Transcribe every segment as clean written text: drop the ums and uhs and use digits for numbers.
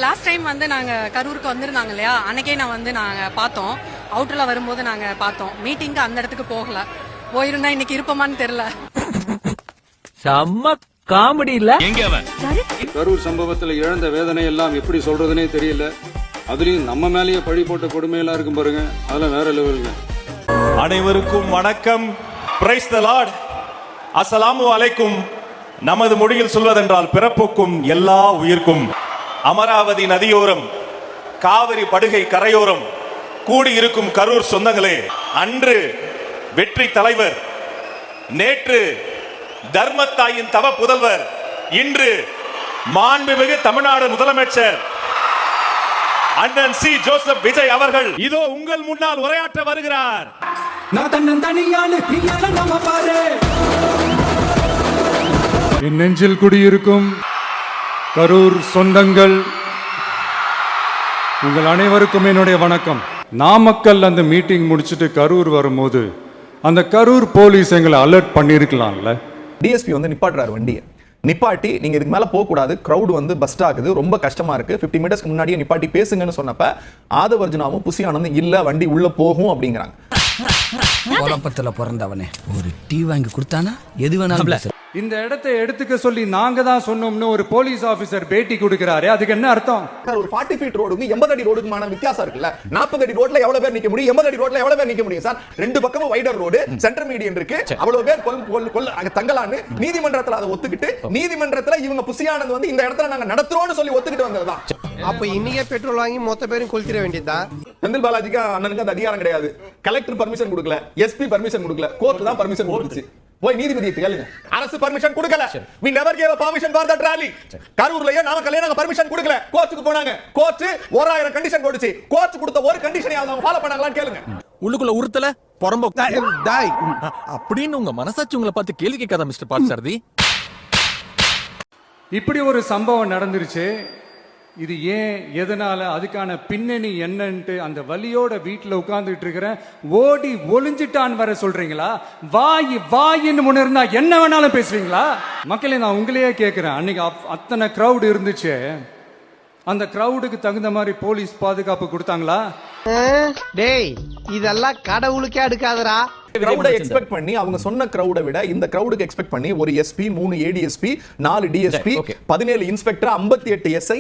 Last time வந்து நாங்க கரூருக்கு வந்திருந்தாங்க இல்லையா, அன்னைக்கே நாங்க பார்த்தோம். அவுட்டர்ல வரும்போது நாங்க பார்த்தோம். மீட்டிங்க்கு அந்த இடத்துக்கு போகல. போயிருந்தா இன்னைக்கு இருப்போமான்னு தெரியல. செம்ம காமெடி இல்ல. கரூர் சம்பவத்துல இழந்த வேதனை எல்லாம் எப்படி சொல்றதுனே தெரியல. அதுலயும் நம்ம மேலேயே பழி போட்ட கொடுமையெல்லாம் இருக்கும் பாருங்க, அதெல்லாம் வேற லெவலுங்க. அனைவருக்கும் வணக்கம். Praise the Lord. அஸ்ஸலாமு அலைக்கும். நமது மொழியில் சொல்வதென்றால் பிறப்புக்கும் எல்லா உயிர்க்கும். அமராவதி நதியோரம், காவிரி படுகை கரையோரம் கூடியிருக்கும் கரூர் சொந்தங்களே, அன்று வெற்றி தலைவர், நேற்று தர்மத்தாயின் தவ புதல்வர், இன்று மாண்புமிகு தமிழ்நாடு முதலமைச்சர் அண்ணன் சி ஜோசப் விஜய் அவர்கள் இதோ உங்கள் முன்னால் உரையாற்ற வருகிறார். என் நெஞ்சில் குடியிருக்கும் கரூர் சொந்தங்கள், உங்கள் அனைவருக்கும் என்னுடைய வணக்கம். நாமக்கல் அந்த மீட்டிங் முடிச்சுட்டு கரூர் வரும்போது அந்த கரூர் போலீஸ் எங்களை அலர்ட் பண்ணிருக்கலாம்ல. டிஎஸ்பி வந்து நிப்பாட்டுறாரு வண்டியை. நிப்பாட்டி நீங்க இதுக்கு மேல போக கூடாது, கிரௌட் வந்து பஸ்ட் ஆகுது, ரொம்ப கஷ்டமா இருக்கு, 50 மீட்டர்ஸ்க்கு முன்னாடியே நிப்பாட்டி பேசுங்கன்னு சொன்னப்ப ஆதவர்ஜுனாவும் புசி ஆனந்தும் இல்ல வண்டி உள்ள போகும் அப்படிங்கிறாங்க. குழப்பத்துல பிறந்தவனே ஒரு டீ வாங்கி கொடுத்தானா எது வேணாலும். இந்த இடத்தை எடுத்துக்க சொல்லி நாங்க தான் சொன்னோம்னு ஒரு போலீஸ் ஆபீசர் பேட்டி கொடுக்கிறாரு, அதுக்கு என்ன அர்த்தம்? ஒரு 40 ஃபீட் ரோடுக்கு 80 அடி ரோடுக்குமான வித்தியாசம் இருக்குல்ல. 40 அடி ரோட்ல எவ்வளவு பேர் நிக்க முடியும், 80 அடி ரோட்ல எவ்வளவு பேர் நிக்க முடியும் சார்? ரெண்டு பக்கமும் வைடர் ரோடு, சென்டர் மீடியன் இருக்கு, அவ்வளவு பேர் தங்கலான்னு நீதிமன்றத்துல அதை ஒத்துக்கிட்டு, நீதிமன்றத்துல இவங்க புசியானது வந்து இந்த இடத்துல நாங்க நடத்துறோம்னு சொல்லி ஒத்துக்கிட்டு வந்ததுதான். அப்ப இன்னைக்கே பெட்ரோல் வாங்கி மொத்த பேரும் கொளுத்திர வேண்டியதுதான். செந்தில் பாலாஜிக்கு அண்ணனுக்கு அந்த அதிகாரம் கிடையாது. கலெக்டர் பர்மிஷன் கொடுக்கல, எஸ்பி பர்மிஷன் கொடுக்கல, கோர்ட் தான் பர்மிஷன் கொடுத்துச்சு. போய் நீதிபதியை கேளுங்க. அரசு பர்மிஷன் கொடுக்கல. we never gave a permission for that rally. கரூர்லயே நாமக்கல்ல நாங்க பர்மிஷன் கொடுக்கல. கோர்ட்டுக்கு போனாங்க. Court 1000 condition போடுச்சு. கோர்ட் கொடுத்த ஒரு கண்டிஷனை அவங்க ஃபாலோ பண்ணாங்களான்னு கேளுங்க. உள்ளுக்குள்ள உறுத்தல பொறம்போ டாய் அப்படின்னு உங்க மனசாட்சி உங்களை பார்த்து கேள்வி கேட்காத மிஸ்டர் பார்சாரதி. இப்படி ஒரு சம்பவம் நடந்துருச்சு. இது ஏன், எதனால, அதுக்கான பின்னணி என்னன்ட்டு அந்த வலியோட வீட்டில் உட்கார்ந்துட்டு இருக்கிறேன். ஓடி ஒளிஞ்சிட்டான் வர சொல்றீங்களா? வாயின்னு முன்னிருந்தா என்ன வேணாலும் பேசுவீங்களா? மக்களே, நான் உங்களையே கேட்கிறேன், அன்னைக்கு அத்தனை கிரௌட் இருந்துச்சு, அந்த கிரௌடுக்கு தகுந்த மாதிரி போலீஸ் பாதுகாப்பு கொடுத்தாங்களா? டேய், இதெல்லாம் கடவுளுக்கே அடுக்காதரா. கிரௌட எக்ஸ்பெக்ட் பண்ணி, அவங்க சொன்ன கிரௌட விட இந்த கிரௌடுக்கு எக்ஸ்பெக்ட் பண்ணி ஒரு SP, 3 ADSP, 4 DSP, 17 inspector, 58 SI,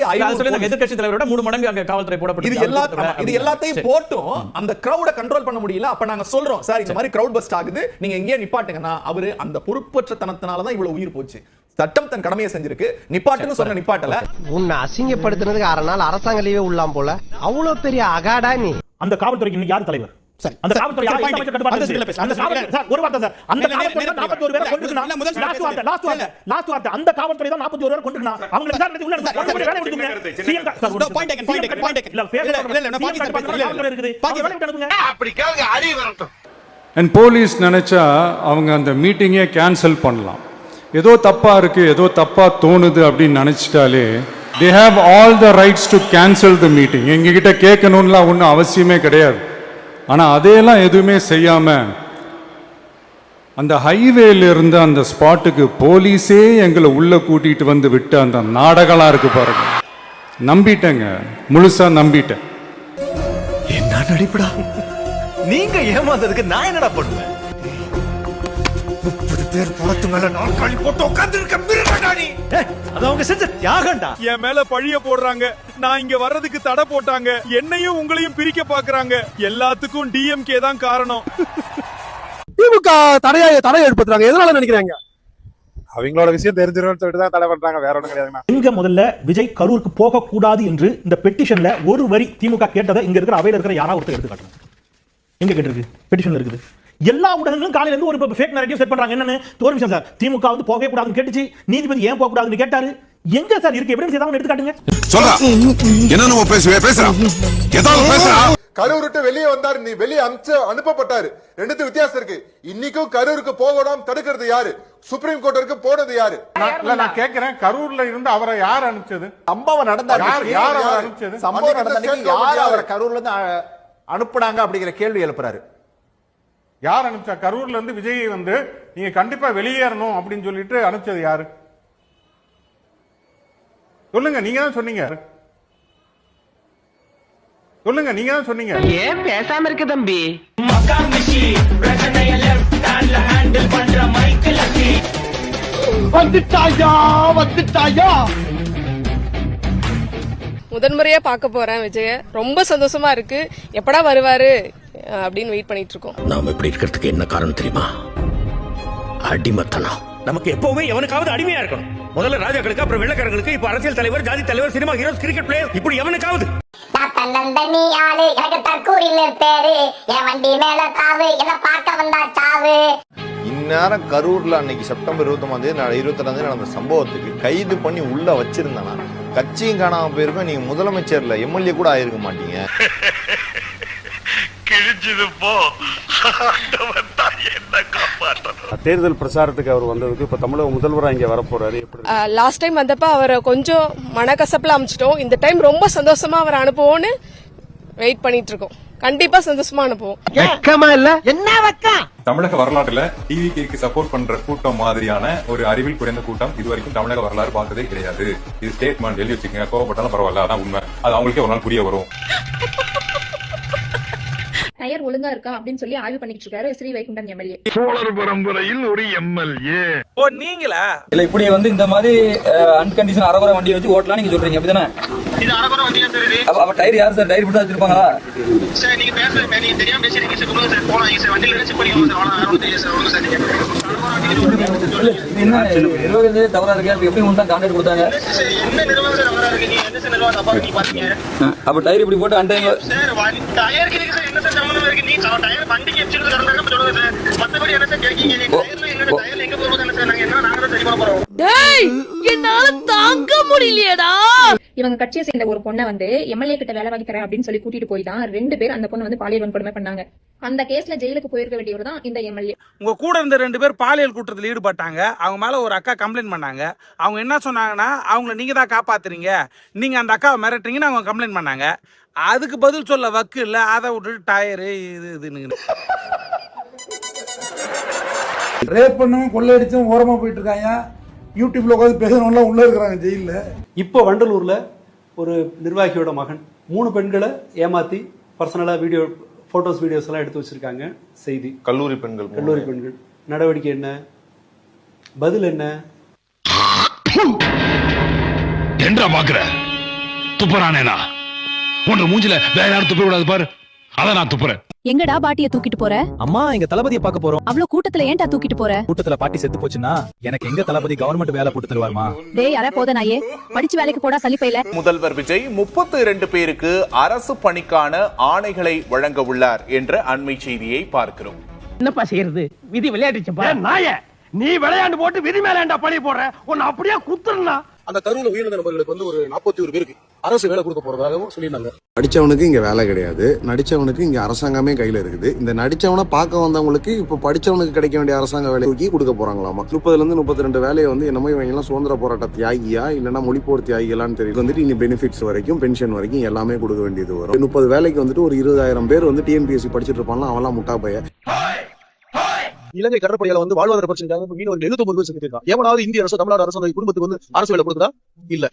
எதிர்க்கட்சி தலைவரோட 3 மடங்கு அங்க காவல்துறை போடப்பட்டது. இது எல்லாத்தையும் போட்டும் அந்த கிரௌட கண்ட்ரோல் பண்ண முடியல. அப்ப நாங்க சொல்றோம், சார் இந்த மாதிரி கிரௌட் பஸ்ட் ஆகுது, நீங்க எங்கேயே நிப்பாட்டுங்கன்னா, அவரு அந்த பொறுப்பற்ற தனத்தினால தான் இவ்வளவு உயிர் போச்சு. சட்டம் தன் கடமையை செஞ்சிருக்கு. நிப்பாட்டுன்னு சொன்ன நிப்பாட்டல. உன்னை அசிங்கப்படுத்தினதுக்கு 6 நாள் அரசாங்க லீவே உள்ளாம் போல. அவ்வளவு பெரிய அகாடா நீ. அந்த காவல்துறைக்கு இன்னைக்கு யார் தலைவர்? அந்த காவல்துறை ஒரு வார்த்தை சார், அந்த காவல்துறை 41 பேரை கொண்டுக்குனா, லாஸ்ட் வார்த்தை அந்த காவல்துறை தான் 41 பேரை கொண்டுக்குனா, அவங்களுக்கு சார் உள்ள வேலை கொடுங்க. சிஎம் அப்படி கேளுங்க, அடி வரட்டும். அண்ட் போலீஸ் நினைச்சா அவங்க அந்த மீட்டிங்கே கேன்சல் பண்ணலாம். ஏதோ தப்பா இருக்கு, ஏதோ தப்பா தோணுது அப்படின்னு நினைச்சிட்டாலே they have all the rights to cancel the meeting. எங்ககிட்ட கேட்கணும்லாம் ஒன்றும் அவசியமே கிடையாது. ஆனால் அதையெல்லாம் எதுவுமே செய்யாம அந்த ஹைவேல இருந்து அந்த ஸ்பாட்டுக்கு போலீஸே எங்களை உள்ள கூட்டிட்டு வந்து விட்டு அந்த நாடகம்லாம் இருக்கு பாருங்க. நம்பிட்டேங்க, முழுசா நம்பிட்டேன். என்ன நடிப்படா நீங்க ஏமாந்ததுக்கு நான் என்னடா பண்ணுவேன்? 30 பேர் பணத்து மேல நாற்காலி போட்டு உட்கார்ந்திருக்க மிருகடா நீ. அது அவங்க செஞ்ச தியாகம்டா. என் மேல பழிய போடுறாங்க, நான் இங்க வர்றதுக்கு தடை போட்டாங்க, என்னையும் உங்களையும் பிரிக்க பாக்குறாங்க. எல்லாத்துக்கும் டிஎம்கே தான் காரணம். திமுக தடை ஏற்படுத்துறாங்க. எதனால நினைக்கிறாங்க? அவங்களோட விஷயம் தெரிஞ்சிருன்னு சொல்லிட்டு தான் தடை பண்றாங்க, வேற ஒண்ணும் கிடையாதுங்க. எங்க முதல்ல விஜய் கரூருக்கு போக கூடாது என்று இந்த பெட்டிஷன்ல ஒரு வரி திமுக கேட்டதை இங்க இருக்கிற அவையில இருக்கிற யாராவது ஒருத்தர் எடுத்து காட்டுங்க. எங்க கேட்டிருக்கு? பெட்டிஷன்ல இருக்குது. எல்லா ஊடகங்களும் காலையில இருந்து ஒரு ஃபேக் நரேட்டிவ் செட் பண்றாங்க. என்னன்னு ஒரு விஷயம் சார், திமுக வந்து போகவே கூடாதுன்னு கேட்டுச்சு, நீதிபதி ஏன் போக கூடாதுன்னு கேட்டாரு. எங்க சார் இருக்கு எவிடன்ஸ்? ஏதாவது எடுத்து காட்டுங்க. சொல்றா என்னன்னு பேசுறா, ஏதாவது பேசுறா. கரூர் விட்டு வெளியே வந்தாரு, நீ வெளியே அனுப்பப்பட்டாரு. ரெண்டுத்துக்கு வித்தியாசம் இருக்கு. இன்னைக்கும் கரூருக்கு போகணும் தடுக்கிறது யாரு? சுப்ரீம் கோர்ட் வரைக்கும் போனது யாரு? நான் கேட்கிறேன், கரூர்ல இருந்து அவரை யார் அனுப்பிச்சது? சம்பவம் நடந்தா யார் அவரை அனுப்பிச்சது? சம்பவம் நடந்தா யார் அவரை கரூர்ல இருந்து அனுப்புனாங்க அப்படிங்கிற கேள்வி எழுப்புறாரு. யார் அனுப்பிச்சா? கரூர்ல இருந்து விஜயை வந்து நீங்க கண்டிப்பா வெளியேறணும் அப்படின்னு சொல்லிட்டு அனுப்பிச்சது யாரு? சொல்லுங்க, நீங்க தான் சொன்னீங்க. சொல்லுங்க, நீங்க தான் சொன்னீங்க. ஏன் பேசாம இருக்க தம்பி? வந்துட்டாயா முதன்முறையா பார்க்க போறேன் விஜய. ரொம்ப சந்தோஷமா இருக்கு. எப்படா வருவாரு அப்படின்னு வெயிட் பண்ணிட்டு இருக்கோம். நாம இப்படி இருக்கிறதுக்கு என்ன காரணம் தெரியுமா? அடிமத்தனம். நமக்கு எப்பவுமே எவனுக்காவது அடிமையா இருக்கணும். முதல்ல ராஜாக்களுக்கு, அப்புறம் வெள்ளக்காரங்களுக்கு, இப்ப அரசியல் தலைவர், ஜாதி தலைவர், சினிமா ஹீரோஸ், கிரிக்கெட் பிளேயர், இப்படி எவனுக்காவது. இந்நேரம் கரூர்ல அன்னைக்கு செப்டம்பர் 22 நடந்த சம்பவத்துக்கு கைது பண்ணி உள்ள வச்சிருந்தானா கட்சியும் காணாம போயிருக்கும். நீங்க முதலமைச்சர்ல எம்எல்ஏ கூட ஆயிருக்க மாட்டீங்க. தேர்தல் பிரச்சாரத்துக்கு அவர் வந்ததுக்கு இப்ப தமிழக முதல்வரா இங்க வரப்போறாரு. லாஸ்ட் டைம் வந்தப்ப அவரை கொஞ்சம் மனக்கசப்புல அமைச்சிட்டோம். இந்த டைம் ரொம்ப சந்தோஷமா அவரை அனுப்புவோம்னு வெயிட் பண்ணிட்டு இருக்கோம். கண்டிப்பா சந்தோஷமா அனுப்புவோம். வெக்கமா இல்ல? என்ன வெக்கம்? தமிழக வரலாற்றுல டிவிக்கு சப்போர்ட் பண்ற கூட்டம் மாதிரியான ஒரு அறிவில் குறைந்த கூட்டம் இதுவரைக்கும் தமிழக வரலாறு பார்த்ததே கிடையாது. இது ஸ்டேட்மெண்ட் எழுதி வச்சுக்கோங்க. கோவப்பட்டாலும் பரவாயில்ல, அதான் உண்மை. அது அவங்களுக்கே ஒரு நாள் புரிய வரும். டயர் ஒழுங்கா இருக்கா அப்படின்னு சொல்லி ஆய்வு பண்ணிட்டு இருக்காரு ஸ்ரீ வைகுண்டன் எம்எல்ஏ. சோழர் பரம்பரையில் ஒரு எம்எல்ஏ. ஓ நீங்களா? இல்ல இப்படி இந்த மாதிரி அன்கண்டிஷன் அரகுற வண்டியை வச்சு ஓட்டலாம் நீங்க சொல்றீங்க அப்படிதானே? இது அரகுற வண்டியா தெரியுது. அப்ப டயர் யார் சார் டயர் போட்டு வச்சிருப்பாங்களா? சார் நீங்க பேசுறீங்க, நீங்க தெரியாம பேசுறீங்க சார். சொல்லுங்க சார், போலாம் சார், வண்டியில செக் பண்ணிடுவோம் சார். வேற ஒண்ணும் தெரியல சார். ஒண்ணும் சார் நீங்க என்ன நிர்வாகத்திலே தவறா இருக்கு. எப்படி உங்களுக்கு கான்ட்ராக்ட் கொடுத்தாங்க? என்ன நிர்வாகம் சார் தவறா இருக்கு? நீங்க என்ன சார் நிர்வாகம் தப்பா நீங்க பாத்தீங்க? அப்ப டயர் இப்படி போட்டு அண்டை சார் டயருக்கு நீங்க சார் என்ன சார் சம்பந்தம் இருக்கு? நீ டயர் வண்டிக்கு எப்சிட்டு கரெக்ட்டா சொல்லுங்க சார். மத்தபடி என்ன சார் கேக்கீங்க? நீங்க டயர்ல என்னோட டயர்ல எங்க போறது என்ன சார்? நாங்க நாங்க தான் சரி பண்ண போறோம். டேய் என்னால தாங்க முடியலையேடா. இவங்க கட்சியை சேர்ந்த ஒரு பொண்ணை எம்எல்ஏ கிட்ட வேலை வாங்கி தரேன் அப்படின்னு சொல்லி கூட்டிட்டு போய் தான் 2 பேர் அந்த பொண்ணு பாலியல் வன்கொடுமை பண்ணாங்க. அந்த கேஸ்ல ஜெயிலுக்கு போயிருக்க வேண்டியவர் தான் இந்த எம்எல்ஏ. உங்க கூட இருந்த 2 பேர் பாலியல் குற்றத்தில் ஈடுபட்டாங்க. அவங்க மேல ஒரு அக்கா கம்ப்ளைண்ட் பண்ணாங்க. அவங்க என்ன சொன்னாங்கன்னா, அவங்கள நீங்க தான் காப்பாத்துறீங்க, நீங்க அந்த அக்காவை மிரட்டுறீங்கன்னு அவங்க கம்ப்ளைண்ட் பண்ணாங்க. அதுக்கு பதில் சொல்ல வக்கு இல்ல. அதை விட்டுட்டு டயரு இதுன்னு ரேப் பண்ணவும் கொள்ளையடிச்சும் ஓரமா போயிட்டு இருக்காங்க. யூடியூப்ல உட்காந்து பேசுறவங்க உள்ள இருக்கிறாங்க ஜெயில. இப்போ வண்டலூர்ல ஒரு நிர்வாகியோட மகன் 3 பெண்களை ஏமாத்தி பர்சனலா போட்டோஸ் வீடியோஸ் எல்லாம் எடுத்து வச்சிருக்காங்க. செய்தி கல்லூரி பெண்கள் நடவடிக்கை என்ன? பதில் என்ன? என்ன பாக்குற? துப்புறானேனா உன்ற மூஞ்சில வேற யாரும் துப்ப விடாது பாரு. அதான் நான் துப்புறேன். எங்கடா பாட்டிய தூக்கிட்டு போற? அம்மா எங்க தளபதியை பார்க்க போறோம். அவ்வளவு கூட்டத்துல ஏன்டா தூக்கிட்டு போற? கூட்டத்துல பாட்டி செத்து போச்சுன்னா எனக்கு எங்க தளபதி கவர்மெண்ட் வேலை போட்டு தருவாருமா? டேய் அரை போத நாயே, படிச்சு வேலைக்கு போடா சலிப்பையில. முதல்வர் விஜய் 32 பேருக்கு அரசு பணிக்கான ஆணைகளை வழங்க உள்ளார் என்ற அண்மை செய்தியை பார்க்கிறோம். என்னப்பா செய்யறது? விதி விளையாடுச்சுப்பா. நாயே, நீ விளையாண்டு போட்டு விதி மேலேண்டா பழி போடுற. உன்னை அப்படியே குத்துறா. அந்த கரூர்ல உயிரிழந்த நபர்களுக்கு ஒரு 41 பேருக்கு அரசு வேலை கொடுக்க போறதாகவும் சொல்லியிருந்தாங்க. நடிச்சவனுக்கு இங்க வேலை கிடையாது, நடிச்சவனுக்கு இங்க அரசாங்கமே கையில இருக்குது. இந்த நடிச்சவனை பார்க்க வந்தவங்களுக்கு இப்ப படிச்சவனுக்கு கிடைக்க வேண்டிய அரசாங்க வேலை தூக்கி கொடுக்க போறாங்களாமா. 30ல இருந்து 32 வேலையை என்னமோ இவங்க எல்லாம் சுதந்திர போராட்ட தியாகியா இல்லைன்னா மொழிப்போர் தியாகிகளான்னு தெரியும். இனி பெனிஃபிட்ஸ் வரைக்கும் பென்ஷன் வரைக்கும் எல்லாமே கொடுக்க வேண்டியது வரும். 30 வேலைக்கு ஒரு 20,000 பேர் டிஎன்பிஎஸ்சி படிச்சுட்டு இருப்பாங்க. அவெல்லாம் முட்டா பைய. இலங்கை கடற்படையால வாழ்வாதார பிரச்சனைக்காக மீனவர் 79 பேர் செத்துருக்காங்க. எவனாவது இந்திய அரசு தமிழ்நாடு அரசு குடும்பத்துக்கு அரசு வேலை கொடுக்குதா? இல்ல.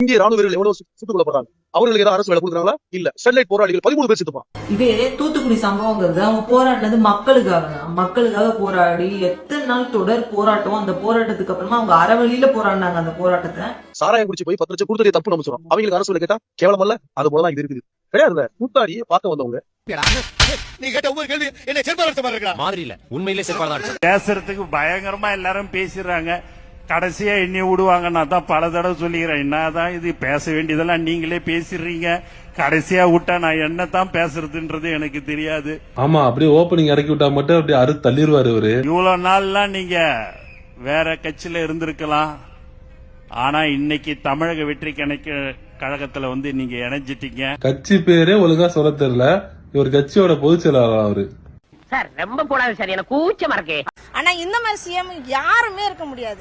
இந்திய ராணுவ வீரர்கள் எவ்வளவு சுட்டுக் கொல்லப்படுறாங்க? அவர்களுக்கு ஏதாவது அரசு வேலை கொடுக்குறாங்களா? இல்ல. ஸ்டெர்லைட் போராளிகள் 13 பேர் செத்துப்பான். இதே தூத்துக்குடி சம்பவங்கிறது அவங்க போராடினது மக்களுக்காக போராடி எத்தனை நாள் தொடர் போராட்டம். அந்த போராட்டத்துக்கு அப்புறமா அவங்க அறவழியில போராடினாங்க. அந்த போராட்டத்தை சாராயம் குடிச்சு போய் 10 லட்சம் கொடுத்ததே தப்பு நம்ம சொல்றோம். அவங்களுக்கு அரசு வேலை கேட்டா கேவலம் அல்ல? அது போலதான் இது இருக்குது. கிடையாது. கூத்தாடியை பார்க்க வந்தவங்க பேசுறதுக்கு பயங்கரமா எல்லாரும் பேசிடுறாங்க. கடைசியா எண்ணி விடுவாங்கன்னா தான் பல தடவை சொல்லிக்கிறேன். என்னதான் இது பேச வேண்டியதெல்லாம் நீங்களே பேசிடுறீங்க. கடைசியா விட்டா நான் என்னத்தான் பேசுறதுன்றது எனக்கு தெரியாது. ஆமா, அப்படியே ஓப்பனிங் இறக்கி விட்டா மட்டும் அப்படியே அறுத்து தள்ளிடுவாரு அவரு. இவ்வளவு நாள்லாம் நீங்க வேற கட்சியில இருந்திருக்கலாம். ஆனா இன்னைக்கு தமிழக வெற்றி கழகத்துல நீங்க இணைஞ்சிட்டீங்க. கட்சி பேரே ஒழுங்கா சொல்ல தெரியல. இவர் கட்சியோட பொதுச் செயலாளர் அவரு. சார் ரொம்ப போடாது சார், எனக்கு கூச்சமா இருக்கு. ஆனா இந்த மாதிரி சிஎம் யாருமே இருக்க முடியாது.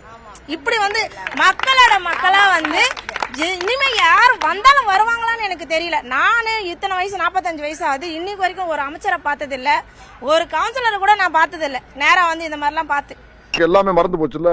இப்படி மக்களோட மக்களா இனிமே யார் வந்தாலும் வருவாங்களான்னு எனக்கு தெரியல. நானு இத்தனை வயசு 45 வயசு ஆகுது. இன்னைக்கு வரைக்கும் ஒரு அமைச்சரை பார்த்தது இல்ல, ஒரு கவுன்சிலர் கூட நான் பார்த்தது இல்ல. நேரா இந்த மாதிரி எல்லாம் பார்த்து எல்லாமே மறந்து போச்சுல்ல.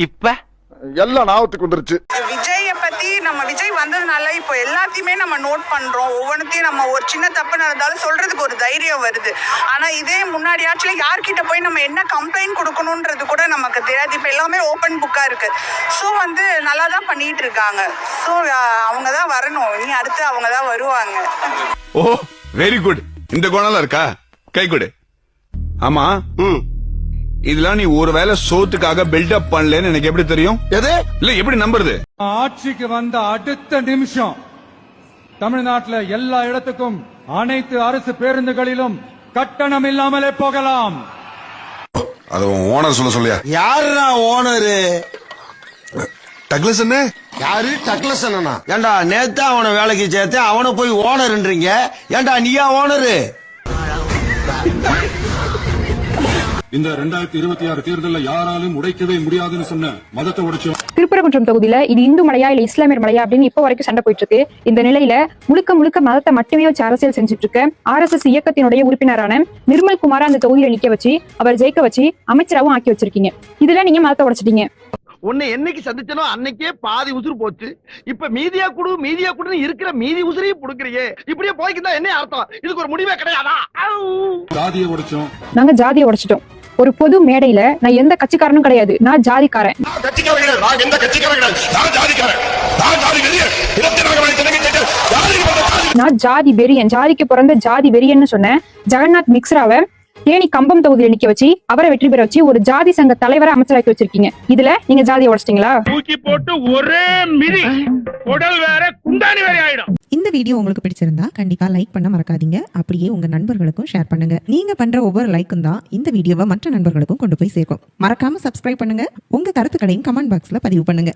இப்ப எல்லாம் ஞாபகத்துக்கு வந்துருச்சு. விஜய பத்தி நம்ம விஜய் வந்ததுனால இப்போ எல்லாத்தையுமே நம்ம நோட் பண்றோம். ஒவ்வொன்றுத்தையும் நம்ம ஒரு சின்ன தப்பு நடந்தாலும் சொல்றதுக்கு ஒரு தைரியம் வருது. ஆனா இதே முன்னாடி ஆக்சுவலி யார்கிட்ட போய் நம்ம என்ன கம்ப்ளைண்ட் கொடுக்கணும்ன்றது கூட நமக்கு தெரியாது. இப்போ எல்லாமே ஓப்பன் புக்கா இருக்கு. ஸோ வந்து நல்லா தான் பண்ணிட்டு இருக்காங்க. ஸோ அவங்க தான் வரணும். இனி அடுத்து அவங்க தான் வருவாங்க. ஓ வெரி குட். இந்த குணம் இருக்கா? கை கொடு. ஆமா இதெல்லாம் நீ ஒருவேளை சோத்துக்காக பில்டப் பண்ணலன்னு எனக்கு எப்படி தெரியும்? எது இல்ல எப்படி நம்புறது? ஆட்சிக்கு வந்த அடுத்த நிமிஷம் தமிழ்நாட்டுல எல்லா இடத்துக்கும் அனைத்து அரசு பேருந்துகளிலும் கட்டணம் இல்லாமலே போகலாம். அது ஓனர் சொல்லியா? யாருடா ஓனரு? டக்ளஸ் என்ன? யாரு டக்ளஸ் அண்ணனா? ஏண்டா நேத்தா அவனை வேலைக்கு சேர்த்து அவனை போய் ஓனர்ன்றீங்க. ஏண்டா நீயா ஓனரு? இந்த 2026 தேர்தலில் யாராலும் உடைக்கவே முடியாதுன்னு சொன்ன மதத்தை உடைச்சோம். திருப்பரங்குன்றம் தொகுதியில இது இந்து மலையா இல்ல இஸ்லாமியர் மலையா அப்படின்னு இப்ப வரைக்கும் சண்டை போயிட்டு இருக்கு. இந்த நிலையில முழுக்க மதத்தை மட்டுமே வச்சு அரசியல் செஞ்சுட்டு இருக்க RSS இயக்கத்தினுடைய உறுப்பினரான நிர்மல் குமார அந்த தொகுதியில நிக்க வச்சு அவர் ஜெயிக்க வச்சு அமைச்சராகவும் ஆக்கி வச்சிருக்கீங்க. இதுல நீங்க மதத்தை உடைச்சிட்டீங்க. உன்னை என்னைக்கு சந்திச்சனோ அன்னைக்கே பாதி உசுறு போச்சு. இப்ப மீதியா குடுன்னு இருக்கிற மீதி உசுரையும் புடுக்குறியே. இப்படியே போய்க்குதா என்ன அர்த்தம்? இதுக்கு ஒரு முடிவே கிடையாதா? ஜாதியை உடைச்சோம். நாங்க ஜாதியை உடைச்சிட்டோம். ஒரு பொது மேடையில நான் எந்த கட்சிக்காரனும் கிடையாது. நான் ஜாதிக்காரன். நான் ஜாதி வெறியன். ஜாதிக்கு பிறந்த ஜாதி வெறியன்னு சொன்ன ஜெகநாத் மிக்ஸ்ராவை தேனி கம்பம் தொகுதியில் நிக்க வச்சு அவரை வெற்றி பெற வச்சு ஒரு ஜாதி சங்க தலைவரை அமைச்சராக்கி வச்சிருக்கீங்க. இதுல நீங்க ஜாதியை உடைச்சிட்டீங்களா? தூக்கி போட்டு ஒரே மிதி உடல் வேற குண்டானி வேற ஆயிடும். இந்த வீடியோ உங்களுக்கு பிடிச்சிருந்தா கண்டிப்பா லைக் பண்ண மறக்காதீங்க. அப்படியே உங்க நண்பர்களுக்கும் ஷேர் பண்ணுங்க. நீங்க பண்ற ஒவ்வொரு லைக்கும் தான் இந்த வீடியோவை மற்ற நண்பர்களுக்கும் கொண்டு போய் சேர்க்கும். மறக்காம சப்ஸ்கிரைப் பண்ணுங்க. உங்க கருத்துக்களையும் கமெண்ட் பாக்ஸ்ல பதிவு பண்ணுங்க.